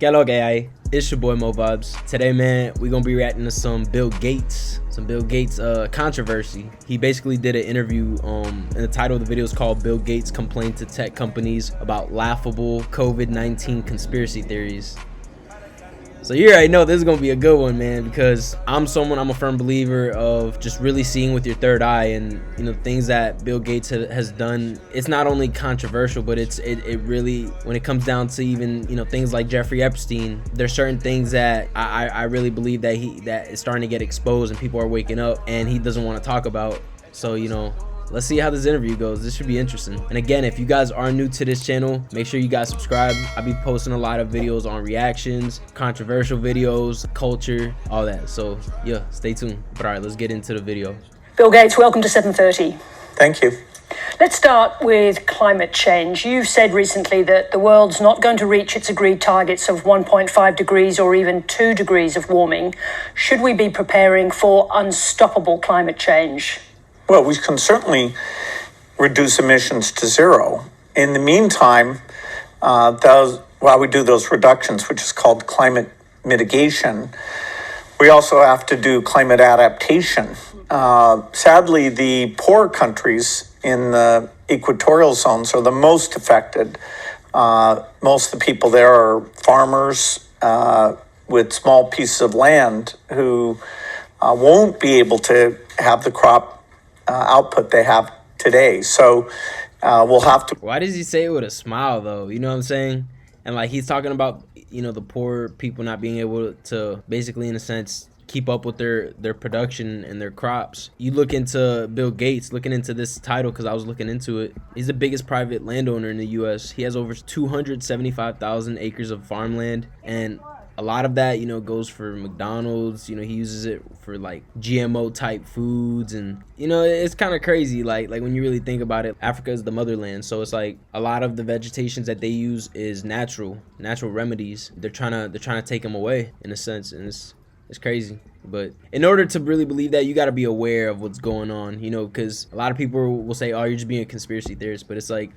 ¿Qué lo que hay? It's your boy Mo Vibes. Today, man, we're gonna be reacting to some Bill Gates controversy. He basically did an interview, and the title of the video is called Bill Gates Complained to Tech Companies About Laughable COVID-19 Conspiracy Theories. So you already know this is gonna be a good one, man, because I'm a firm believer of just really seeing with your third eye, and things that Bill Gates has done. It's not only controversial, but it really, when it comes down to even things like Jeffrey Epstein, there's certain things that I really believe that is starting to get exposed and people are waking up and he doesn't want to talk about. So let's see how this interview goes. This should be interesting. And again, if you guys are new to this channel, make sure you guys subscribe. I'll be posting a lot of videos on reactions, controversial videos, culture, all that. So yeah, stay tuned. But all right, let's get into the video. Bill Gates, welcome to 7:30. Thank you. Let's start with climate change. You've said recently that the world's not going to reach its agreed targets of 1.5 degrees or even 2 degrees of warming. Should we be preparing for unstoppable climate change? Well, we can certainly reduce emissions to zero. In the meantime, while we do those reductions, which is called climate mitigation, we also have to do climate adaptation. Sadly, the poor countries in the equatorial zones are the most affected. Most of the people there are farmers with small pieces of land who won't be able to have the crop output they have today. So we'll have to. Why does he say it with a smile though? You know what I'm saying? And like he's talking about the poor people not being able to basically, in a sense, keep up with their production and their crops. You look into Bill Gates, looking into this title because I was looking into it. He's the biggest private landowner in the U.S. He has over 275,000 acres of farmland, and a lot of that, goes for McDonald's. He uses it for like GMO type foods, and it's kind of crazy. Like when you really think about it, Africa is the motherland, so it's like a lot of the vegetations that they use is natural remedies. They're trying to take them away in a sense, and it's crazy. But in order to really believe that, you got to be aware of what's going on, because a lot of people will say, "Oh, you're just being a conspiracy theorist," but it's like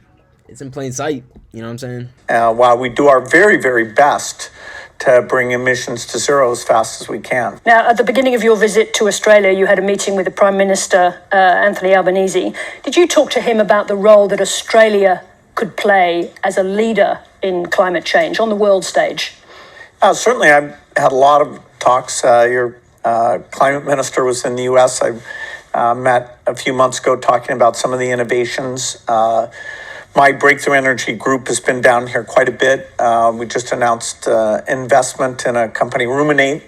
it's in plain sight. You know what I'm saying? While we do our very, very best to bring emissions to zero as fast as we can. Now, at the beginning of your visit to Australia, you had a meeting with the Prime Minister, Anthony Albanese. Did you talk to him about the role that Australia could play as a leader in climate change on the world stage? Certainly, I've had a lot of talks. Your climate minister was in the U.S. I met a few months ago talking about some of the innovations. My Breakthrough Energy group has been down here quite a bit. We just announced investment in a company, Ruminate,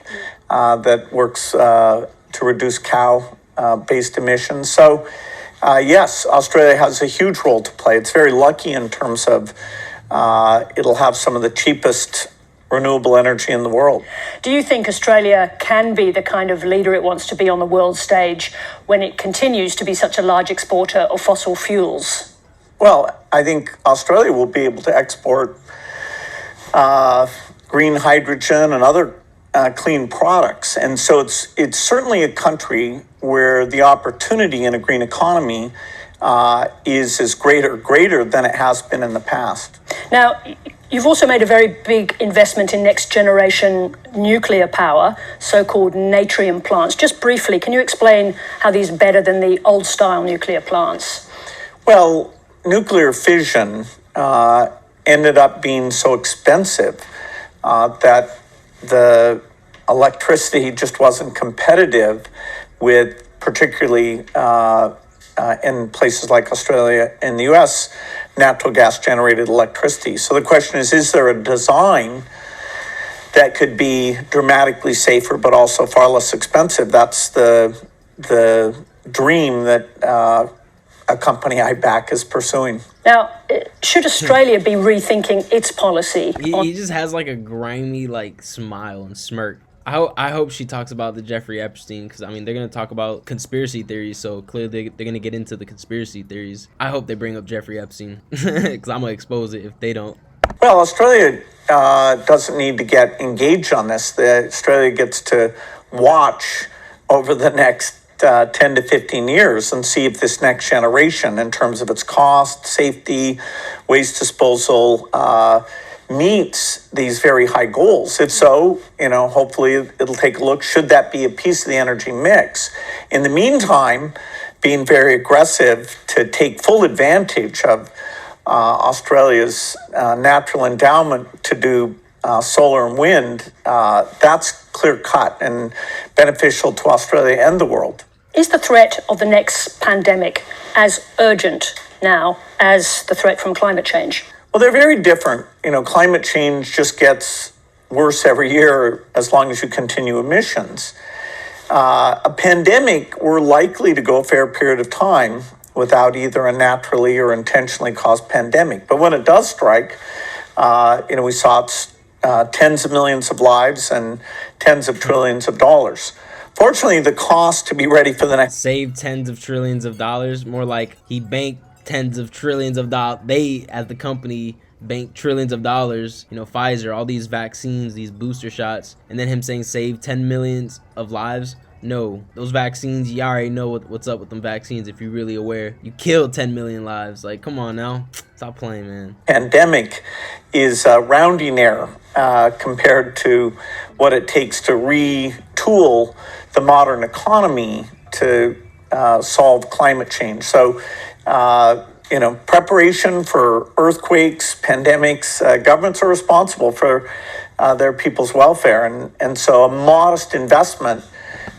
that works to reduce cow-based emissions. So, yes, Australia has a huge role to play. It's very lucky in terms of it'll have some of the cheapest renewable energy in the world. Do you think Australia can be the kind of leader it wants to be on the world stage when it continues to be such a large exporter of fossil fuels? Well, I think Australia will be able to export green hydrogen and other clean products. And so it's certainly a country where the opportunity in a green economy is greater than it has been in the past. Now, you've also made a very big investment in next generation nuclear power, so-called natrium plants. Just briefly, can you explain how these are better than the old style nuclear plants? Well, nuclear fission ended up being so expensive that the electricity just wasn't competitive with, particularly in places like Australia and the US, natural gas generated electricity. So the question is there a design that could be dramatically safer but also far less expensive? That's the dream that a company I back is pursuing. Now, should Australia be rethinking its policy? He just has like a grimy smile and smirk. I hope she talks about the Jeffrey Epstein, because they're going to talk about conspiracy theories, so clearly they're going to get into the conspiracy theories. I hope they bring up Jeffrey Epstein, because I'm going to expose it if they don't. Well, Australia doesn't need to get engaged on this. Australia gets to watch over the next 10 to 15 years and see if this next generation, in terms of its cost, safety, waste disposal, meets these very high goals. If so, hopefully it'll take a look. Should that be a piece of the energy mix? In the meantime, being very aggressive to take full advantage of Australia's natural endowment to do solar and wind, that's clear cut and beneficial to Australia and the world. Is the threat of the next pandemic as urgent now as the threat from climate change? Well, they're very different. Climate change just gets worse every year as long as you continue emissions. A pandemic, we're likely to go a fair period of time without either a naturally or intentionally caused pandemic. But when it does strike, we saw it's tens of millions of lives and tens of trillions of dollars. Fortunately, the cost to be ready for the next... Save tens of trillions of dollars, more like he banked tens of trillions of dollars. They, as the company, banked trillions of dollars. Pfizer, all these vaccines, these booster shots, and then him saying save 10 millions of lives. No, those vaccines, you already know what's up with them vaccines if you're really aware. You killed 10 million lives. Like, come on now. Stop playing, man. Pandemic is rounding error compared to what it takes to retool the modern economy to solve climate change. So, preparation for earthquakes, pandemics, governments are responsible for their people's welfare. And so a modest investment.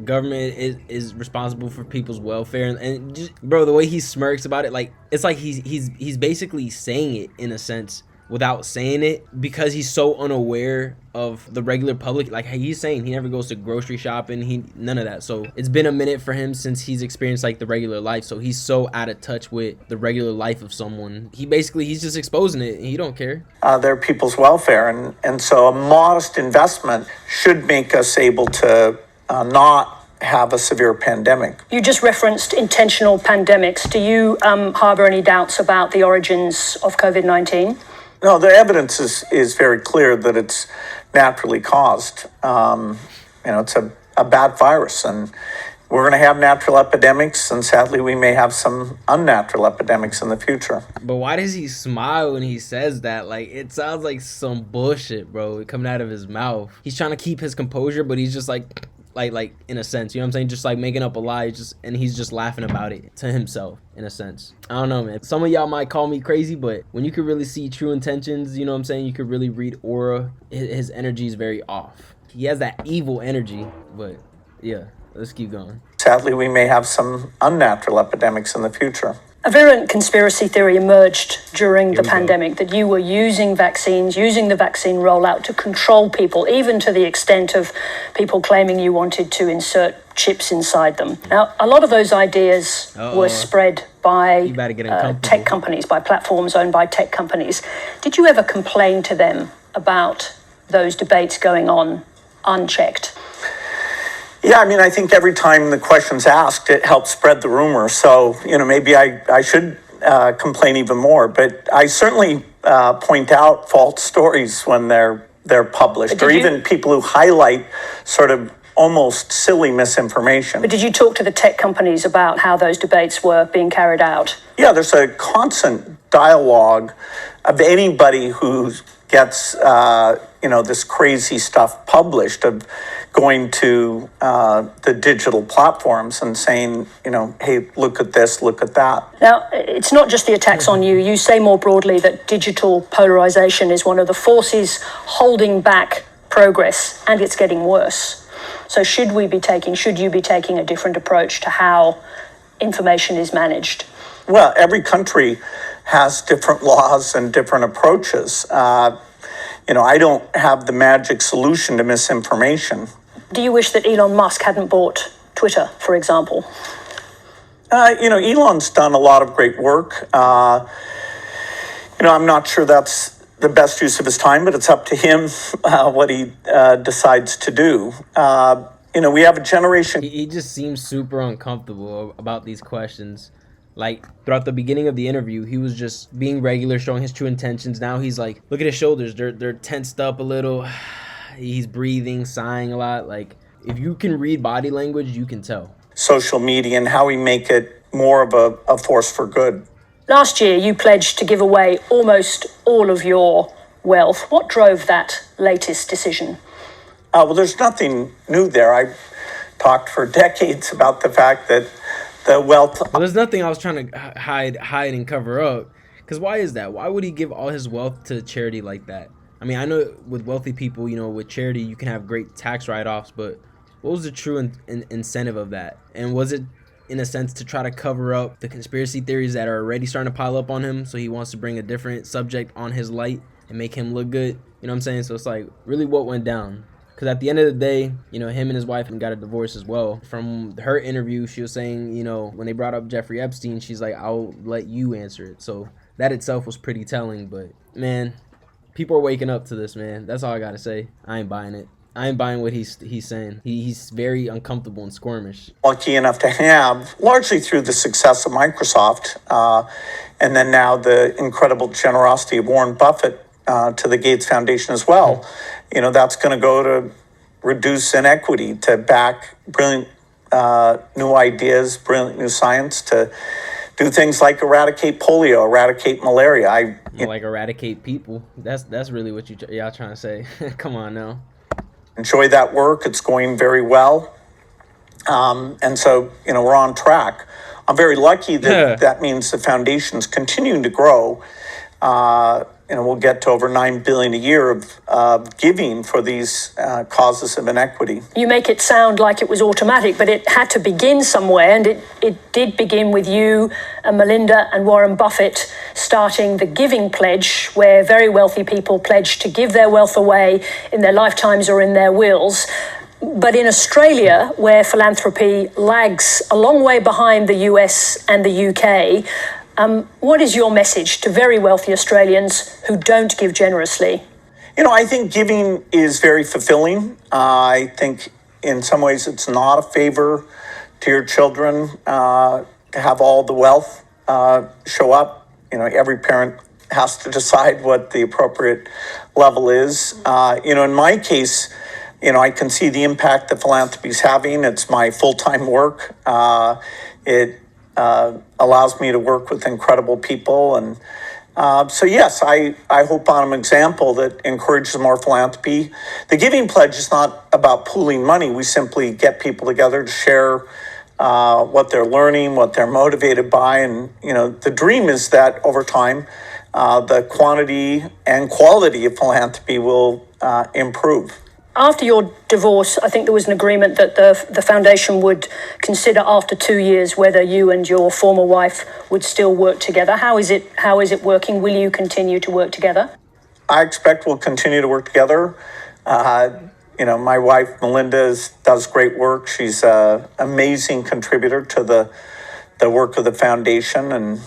Government is responsible for people's welfare, and just, bro, the way he smirks about it, like it's like he's basically saying it in a sense without saying it, because he's so unaware of the regular public. Like he's saying, he never goes to grocery shopping, none of that. So it's been a minute for him since he's experienced like the regular life, so he's so out of touch with the regular life of someone. He's just exposing it and he don't care. Their people's welfare, and so a modest investment should make us able to not have a severe pandemic. You just referenced intentional pandemics. Do you harbor any doubts about the origins of COVID-19? No, the evidence is very clear that it's naturally caused. It's a bad virus, and we're going to have natural epidemics, and sadly we may have some unnatural epidemics in the future. But why does he smile when he says that? Like, it sounds like some bullshit, bro, coming out of his mouth. He's trying to keep his composure, but he's just like in a sense, you know what I'm saying? Just like making up a lie, and he's just laughing about it to himself, in a sense. I don't know, man. Some of y'all might call me crazy, but when you could really see true intentions, you know what I'm saying? You could really read aura. His energy is very off. He has that evil energy, but yeah, let's keep going. Sadly, we may have some unnatural epidemics in the future. A virulent conspiracy theory emerged during the pandemic that you were using vaccines, using the vaccine rollout to control people, even to the extent of people claiming you wanted to insert chips inside them. Now, a lot of those ideas were spread by tech companies, by platforms owned by tech companies. Did you ever complain to them about those debates going on unchecked? Yeah, I think every time the question's asked, it helps spread the rumor. So, maybe I should complain even more. But I certainly point out false stories when they're published, or even people who highlight sort of almost silly misinformation. But did you talk to the tech companies about how those debates were being carried out? Yeah, there's a constant dialogue of anybody who gets this crazy stuff published, of going to the digital platforms and saying, hey, look at this, look at that. Now, it's not just the attacks on you. You say more broadly that digital polarization is one of the forces holding back progress, and it's getting worse. So should you be taking a different approach to how information is managed? Well, every country has different laws and different approaches. I don't have the magic solution to misinformation. Do you wish that Elon Musk hadn't bought Twitter, for example? Elon's done a lot of great work. I'm not sure that's the best use of his time, but it's up to him what he decides to do. We have a generation. He just seems super uncomfortable about these questions. Like, throughout the beginning of the interview, he was just being regular, showing his true intentions. Now he's like, look at his shoulders. They're tensed up a little. He's breathing, sighing a lot. Like, if you can read body language, you can tell. Social media and how we make it more of a force for good. Last year, you pledged to give away almost all of your wealth. What drove that latest decision? Well, there's nothing new there. I talked for decades about the fact that the wealth. Well, there's nothing I was trying to hide and cover up. Because why is that? Why would he give all his wealth to charity like that? I mean, I know with wealthy people, with charity, you can have great tax write-offs, but what was the true incentive of that? And was it, in a sense, to try to cover up the conspiracy theories that are already starting to pile up on him, so he wants to bring a different subject on his light and make him look good? You know what I'm saying? So it's like, really what went down? Because at the end of the day, him and his wife got a divorce as well. From her interview, she was saying, when they brought up Jeffrey Epstein, she's like, I'll let you answer it. So that itself was pretty telling. But, man, people are waking up to this, man. That's all I got to say. I ain't buying it. I ain't buying what he's saying. He's very uncomfortable and squirmish. Lucky enough to have, largely through the success of Microsoft, and then now the incredible generosity of Warren Buffett to the Gates Foundation as well. That's going to go to reduce inequity, to back brilliant new ideas, brilliant new science, to do things like eradicate polio, eradicate malaria. Like eradicate people. That's really what y'all trying to say. Come on now. Enjoy that work. It's going very well. And so, we're on track. I'm very lucky that that means the foundation's continuing to grow. We'll get to over $9 billion a year of giving for these causes of inequity. You make it sound like it was automatic, but it had to begin somewhere, and it did begin with you and Melinda and Warren Buffett starting the Giving Pledge, where very wealthy people pledge to give their wealth away in their lifetimes or in their wills. But in Australia, where philanthropy lags a long way behind the US and the UK, what is your message to very wealthy Australians who don't give generously? I think giving is very fulfilling. I think in some ways it's not a favor to your children to have all the wealth show up. Every parent has to decide what the appropriate level is. In my case, I can see the impact that philanthropy is having. It's my full-time work. It allows me to work with incredible people. And so, yes, I hope I'm an example that encourages more philanthropy. The Giving Pledge is not about pooling money. We simply get people together to share what they're learning, what they're motivated by. And, the dream is that over time, the quantity and quality of philanthropy will improve. After your divorce, I think there was an agreement that the foundation would consider after 2 years whether you and your former wife would still work together. How is it working? Will you continue to work together? I expect we'll continue to work together. My wife, Melinda, does great work. She's an amazing contributor to the work of the foundation. And,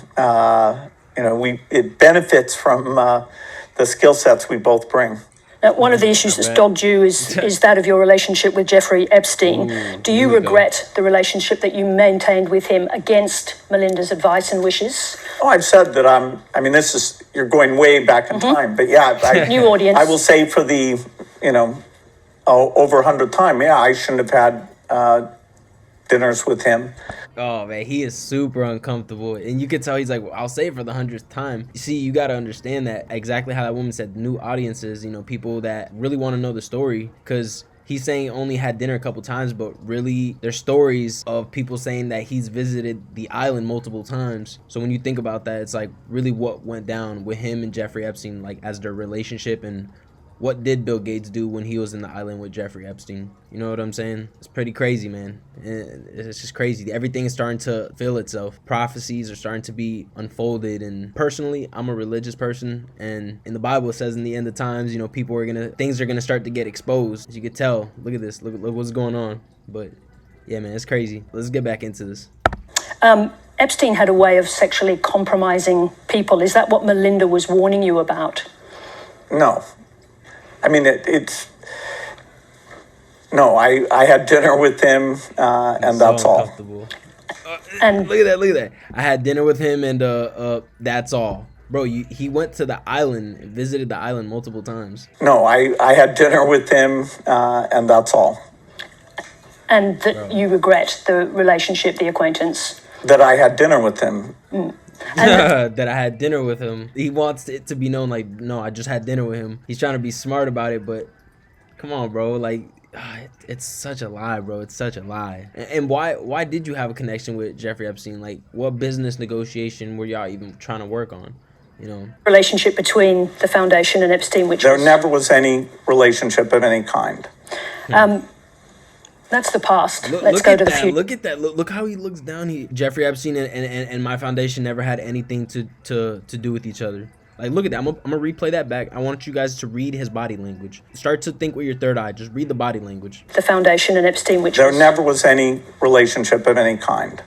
it benefits from the skill sets we both bring. Now, one of the issues that's dogged you is that of your relationship with Jeffrey Epstein. Do you regret the relationship that you maintained with him against Melinda's advice and wishes? Oh, I've said that you're going way back in time, but new audience. I will say for the, over 100th time, I shouldn't have had dinners with him. Oh, man, he is super uncomfortable. And you can tell he's like, well, I'll say it for the 100th time. You see, you got to understand that exactly how that woman said, new audiences, people that really want to know the story. Because he's saying he only had dinner a couple times, but really there's stories of people saying that he's visited the island multiple times. So when you think about that, it's like really what went down with him and Jeffrey Epstein, like as their relationship, and what did Bill Gates do when he was in the island with Jeffrey Epstein? You know what I'm saying? It's pretty crazy, man. It's just crazy. Everything is starting to fill itself. Prophecies are starting to be unfolded. And personally, I'm a religious person. And in the Bible, it says in the end of times, things are going to start to get exposed. As you can tell, look at this. Look what's going on. But yeah, man, it's crazy. Let's get back into this. Epstein had a way of sexually compromising people. Is that what Melinda was warning you about? No. I mean, I had dinner with him, and that's all. And look at that. I had dinner with him, and that's all. Bro, he went to the island, visited the island multiple times. No, I had dinner with him, and that's all. And that you regret the relationship, the acquaintance? That I had dinner with him. that I had dinner with him. He wants it to be known like, no, I just had dinner with him. He's trying to be smart about it, but come on, bro. Like, it's such a lie, bro. It's such a lie. And why did you have a connection with Jeffrey Epstein? Like, what business negotiation were y'all even trying to work on? You know, relationship between the foundation and Epstein, which there never was any relationship of any kind. That's the past. Let's go to the future. Look at that. Look how he looks down. Jeffrey Epstein and my foundation never had anything to do with each other. Like, look at that. I'm gonna replay that back. I want you guys to read his body language. Start to think with your third eye. Just read the body language. The foundation and Epstein, which there never was any relationship of any kind.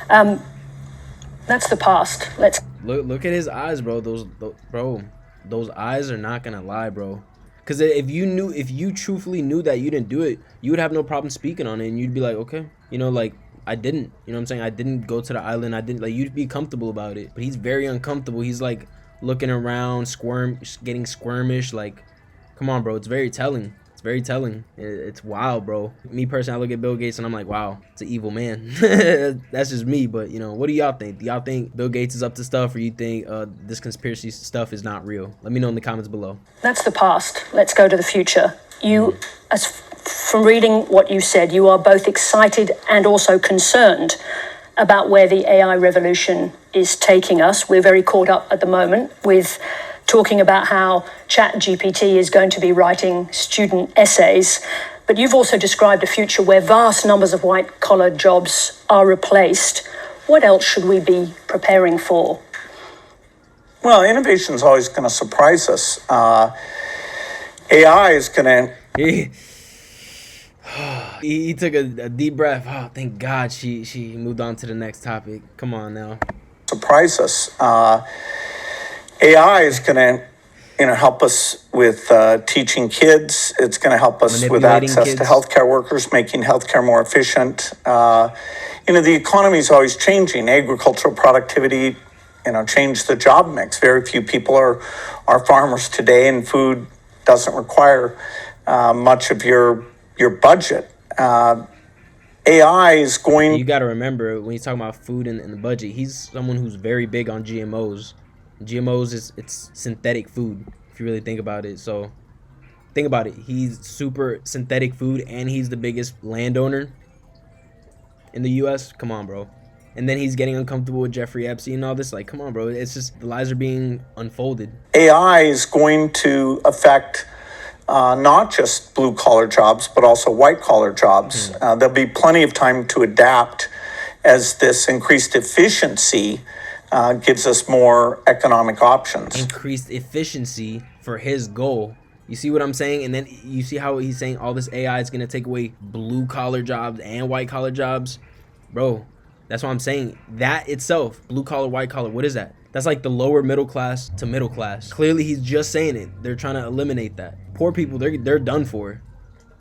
That's the past. Let's look at his eyes, bro. Those eyes are not gonna lie, bro. Because if you truthfully knew that you didn't do it, you would have no problem speaking on it, and you'd be like, okay, you know, like, I didn't. You know what I'm saying? I didn't go to the island. I didn't. Like, you'd be comfortable about it. But he's very uncomfortable. He's like looking around, getting squirmish. Like, come on, bro. It's very telling. It's very telling. It's wild, bro. Me personally, I look at Bill Gates and I'm like, wow, it's an evil man. That's just me. But, you know, what do y'all think? Do y'all think Bill Gates is up to stuff, or you think this conspiracy stuff is not real? Let me know in the comments below. That's the past. Let's go to the future. From reading what you said, you are both excited and also concerned about where the AI revolution is taking us. We're very caught up at the moment with talking about how ChatGPT is going to be writing student essays. But you've also described a future where vast numbers of white-collar jobs are replaced. What else should we be preparing for? Well, innovation is always going to surprise us. AI is going to... He took a deep breath. Oh, thank God she moved on to the next topic. Come on now. Surprise us. AI is going to, help us with teaching kids. It's going to help us with access to healthcare workers, making healthcare more efficient. The economy is always changing. Agricultural productivity, changed the job mix. Very few people are farmers today, and food doesn't require much of your budget. AI is going... You got to remember, when he's talking about food and the budget, he's someone who's very big on GMOs. GMOs it's synthetic food, if you really think about it. So think about it. He's super synthetic food, and he's the biggest landowner in the US. Come on, bro. And then he's getting uncomfortable with Jeffrey Epstein and all this. Like, come on, bro. It's just, the lies are being unfolded. AI is going to affect not just blue-collar jobs, but also white-collar jobs. There'll be plenty of time to adapt as this increased efficiency gives us more economic options. Increased efficiency for his goal. You see what I'm saying? And then you see how he's saying all this AI is going to take away blue-collar jobs and white-collar jobs? Bro, that's what I'm saying. That itself, blue-collar, white-collar, what is that? That's like the lower middle class to middle class. Clearly, he's just saying it. They're trying to eliminate that. Poor people, they're done for.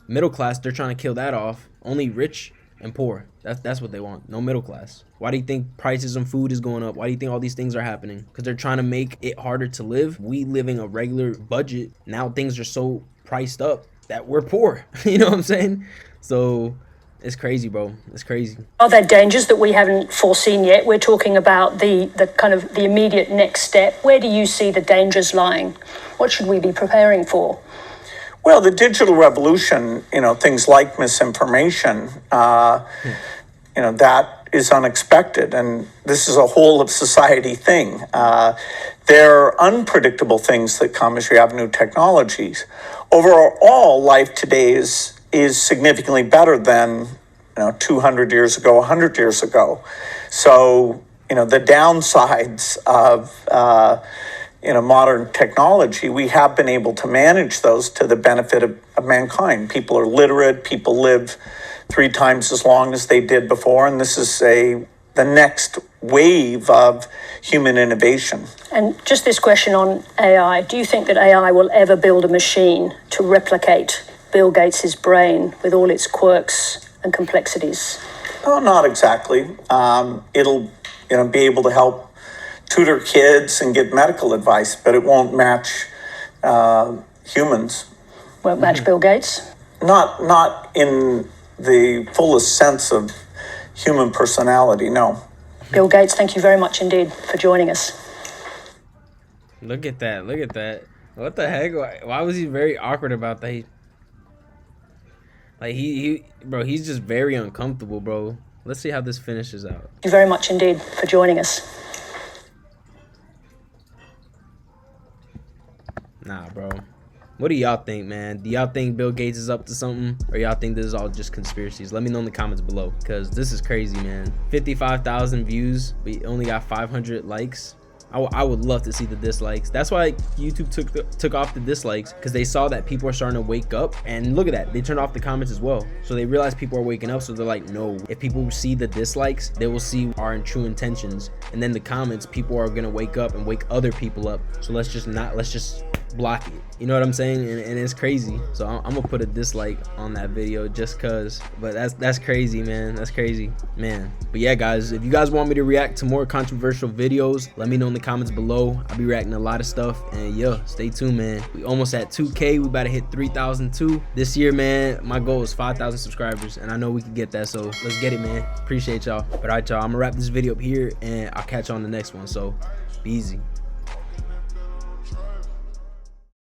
Middle class, they're trying to kill that off. Only rich and poor. That's what they want. No middle class. Why do you think prices on food is going up? Why do you think all these things are happening? Because they're trying to make it harder to live. We living a regular budget. Now things are so priced up that we're poor. You know what I'm saying? So it's crazy, bro. It's crazy. Are there dangers that we haven't foreseen yet? We're talking about the kind of the immediate next step. Where do you see the dangers lying? What should we be preparing for? Well, the digital revolution, things like misinformation, that is unexpected. And this is a whole of society thing. There are unpredictable things that come as you have new technologies. Overall, life today is significantly better than 200 years ago, 100 years ago. So, the downsides of modern technology, we have been able to manage those to the benefit of mankind. People are literate. People live 3 times as long as they did before, and this is the next wave of human innovation. And just this question on AI: do you think that AI will ever build a machine to replicate Bill Gates' brain with all its quirks and complexities? Oh, not exactly. It'll be able to help tutor kids and get medical advice, but it won't match humans. Won't match Bill Gates? Not in the fullest sense of human personality, no. Bill Gates, thank you very much indeed for joining us. Look at that. Look at that. What the heck? Why was he very awkward about that? Bro, he's just very uncomfortable, bro. Let's see how this finishes out. Thank you very much indeed for joining us. Nah, bro. What do y'all think, man? Do y'all think Bill Gates is up to something? Or y'all think this is all just conspiracies? Let me know in the comments below, because this is crazy, man. 55,000 views, we only got 500 likes. I would love to see the dislikes. That's why YouTube took off the dislikes, because they saw that people are starting to wake up. And look at that, they turned off the comments as well. So they realized people are waking up, so they're like, no, if people see the dislikes, they will see our true intentions. And then the comments, people are gonna wake up and wake other people up. So let's just block it. You know what I'm saying? And it's crazy. So I'm gonna put a dislike on that video just cause. But that's crazy, man. That's crazy, man. But yeah, guys, if you guys want me to react to more controversial videos, let me know in the comments below. I'll be reacting to a lot of stuff. And yeah, stay tuned, man. We almost at 2K. We about to hit 3,002 this year, man. My goal is 5,000 subscribers, and I know we can get that. So let's get it, man. Appreciate y'all. But all right, y'all, I'm gonna wrap this video up here, and I'll catch you on the next one. So be easy.